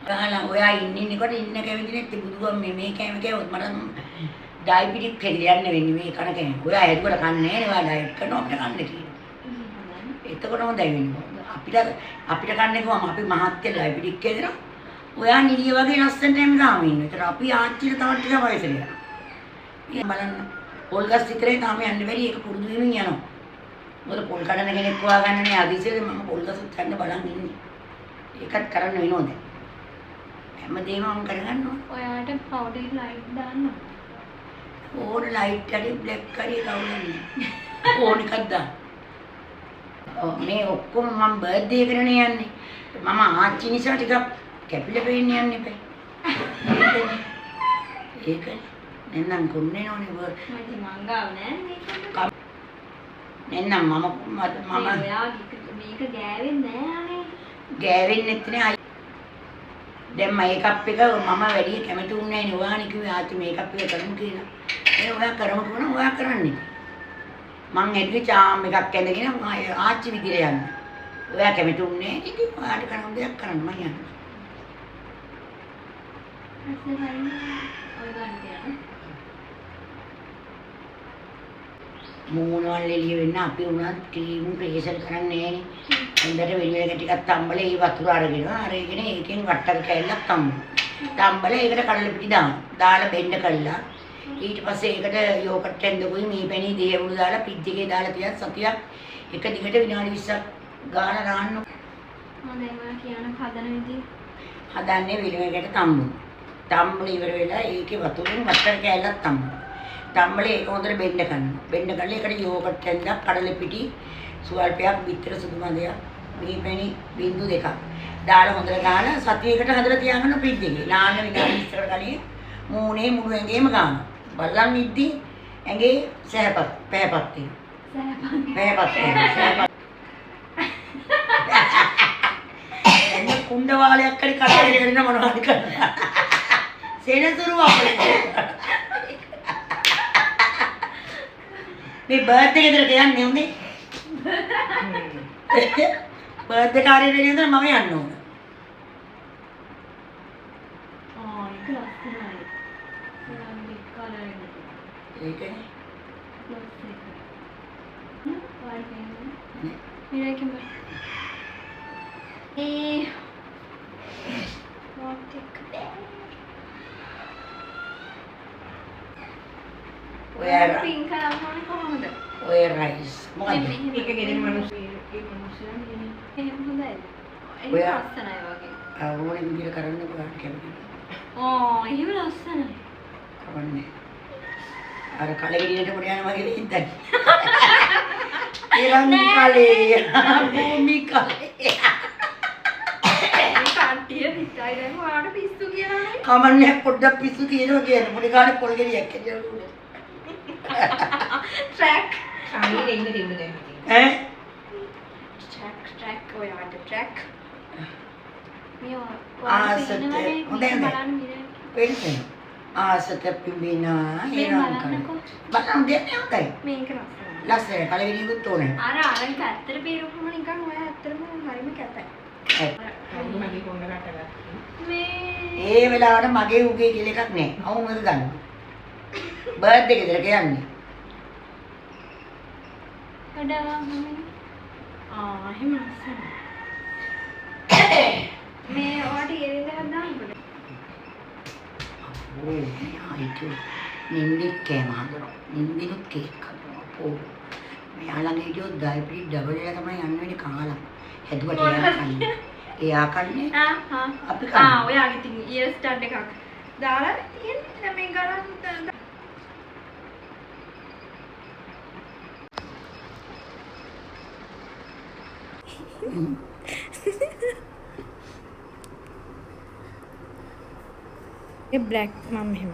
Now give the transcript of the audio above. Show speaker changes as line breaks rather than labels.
ගහලා ඔයා ඉන්නකොට ඉන්න කැමතිනේ බුදුගම් මේ කැම කෑවොත් මට ඩයබටික් හෙල්ල යන්න වෙන්නේ මේ කන කෑම. ඔයා ඇදුවට කන්නේ නැහැ නේ. ඔයා ඩයට් කරනවා අපිට කන්න කියනවා. එතකොට හොඳයි වෙන්නේ. අපිට කන්නේ කොහොම අපි මහත්ය ඩයබටික් කියනවා. ඔයා නිලිය වගේ ලස්සනට එමු ගාම ඉන්න. ඒතර අපි ආච්චිට තවත් ටික වයසට යනවා. ඉතින් බලන්න පොල්ගස් විතරේ තාම යන්න බැරි ඒක පුරුදු වෙමින් යනවා. මොකද පොල් කඩන කෙනෙක් හොයාගන්නනේ අදිසියේ මම පොල්ගස් උත්තරන්න බලන් ඉන්නේ. ඒකත් කරන්න වෙනවද? හැමදේම මම කරගන්නවා.
ඔයාට පවුඩර් ලයිට් දාන්න.
ඕන ලයිට් හරි බ්ලැක් හරි කවුරුන්නේ. ඕන එකක් දාන්න. මේ ඔක්කොම මම බර්ත්ඩේ කරනේ යන්නේ. මම ආච්චි නිසා ටිකක් කැපිලා පෙන්න යන්නේ බෑ. ඒකනේ. නැන්නම් කොන්නේ නෝනේ බර්.
මට මංගාව නෑ මේක.
නැන්නම් මම
ඔයා මේක ගෑවෙන්නේ නෑ අනේ.
ගෑවෙන්නේ නැත්නේ. දැන් මේකප් එක මම වැඩි කැමති උන්නේ නැහැ නේ. ඔයානේ කිව්වේ ආච්චි මේකප් එක කරමු කියලා. ඒ ඔයා කරමු කියනවා ඔයා කරන්නේ. මං ඇදුවේ චාම් එකක් ඇඳගෙන ආච්චි විදිහට යන්න. ඔයා කැමති උන්නේ නැහැ. ඉතින් ඔයාට කරන්න දෙයක් කරන්න මං යන්න. මූණවල් එළිය වෙන්න අපි උනත් ක්‍රීම් ප්‍රේෂර් කරන්නේ නැහැ නේ. හොඳට වෙලෙක ටිකක් තම්බල ඒ වතුර අරගෙන ඒකෙන් වට්ටක කැල්ලක් තම්බල ඒකට කඩල පිටි දාලා බෙන්ඩ කළා. ඊට පස්සේ ඒකට යෝගට් ඇඳගුයි මේ පැණි දේවුළු දාලා පිට් එකේ දාලා තියන් සතියක් එක දිගට විනාඩි 20ක් ගාලා දාන්න.
හොඳයි මම කියන හදන විදිහ.
හදන්නේ වෙලෙකට තම්බල ඉවර වෙලා ඒකේ වතුරෙන් වට්ටක කැල්ලක් තම්බලේ ඒක හොඳට බෙන්ඩ කරනවා. බෙන්ඩ කරලා ඒකට යෝගට් ඇඳලා කඩල පිටි සුවල්පයක් බිත්තර සුදු මදයක් මේ පැණි බින්දු දෙකක් දාලා හොඳට ගාලා සතියකට හදලා තියාගන්න ෆ්‍රිජ් එකේ. නාන්න විනාඩි 20කට කලින් මූණේ මුළු ඇඟේම ගන්නවා. බලන් ඉද්දි ඇඟේ පැහැපත් වෙනවා. එන්න කුණ්ඩ වාලයක් හරි කඩේට ගෙනින්න මොනවද කරන්නේ? සේනසුරු අපලේ. මේ බර්ත්ඩේ ගෙදරට යන්නේ උනේ. බර්ත්ඩේ කාර්යයට එන්නේ මම යන්න ඕන.
ඒක ලස්සනයි. මේ කලර් එක.
ඒකනේ.
මිරේකම. මොකක්ද?
ඔයා
පින්ක් කලර් කොහොමද?
ඔය රයිස් මොකද?
මේක ගෙදර මිනිස්සු ඒ මිනිස්සුන් එහෙම හොඳයි. ඒක ලස්සනයි වගේ.
ඕනේ විදිහට කරන්න ඔයාට කැමතිද?
එහෙම ලස්සනයි.
කරන්නේ. අර කලගෙඩියට පොඩ යනවා වගේ හින්දා. ඒලම් කලේ. භූමි කලේ.
මේ කන්ටිය හිටයි දැන් ඔයාට පිස්සු කියනවානේ.
කමන්නේ පොඩ්ඩක් පිස්සු කියනවා කියන්නේ. පොඩි කාලේ පොල් ගෙඩියක් කියලා.
ට්‍රැක්.
කාමීර ඉන්න දෙන්න දැන්.
ඈ?
ට්‍රැක් ඔයාට ට්‍රැක්.
ආසත හොඳයි බලන්න වෙන්නේ. ආසත පිඹිනා
හේනම් කරනවා.
බලන්න දෙන්නේ හොඳයි.
මේක ලස්සනයි.
ලස්සනයි කලගෙඩියකුත් ඕනේ.
අර අලංක ඇත්තට පේරුවම නිකන් ඔය ඇත්තටම හරිම කැතයි.
මගේ කොණ්ඩ කටලා.
මේ
ඒ වෙලාවට මගේ උගේ කියලා එකක් නැහැ. අවුමද ගන්න. බර්ත්ඩේ ගෙදරට යන්නේ.
වඩා එහෙම ලස්සනයි. මේ ඔයාට ඉරිදා දාන්නද?
ආයිතු නින්දි කෑම හදනවා. නින්දිනුත් කේක් හදනවා. මෙයාලගේ හිටියොත් ඩයබටික් ඩබල් එක තමයි යන්න වෙන්නේ කාලා. හැදුවට එයා කන්නේ. එයා කන්නේ. අපි කන්නේ.
ඔයාගේ තින් ඉයර් ස්ටඩ් එකක් දාලා තියෙන්නේ මේ ගණන් ये ब्लैक मम है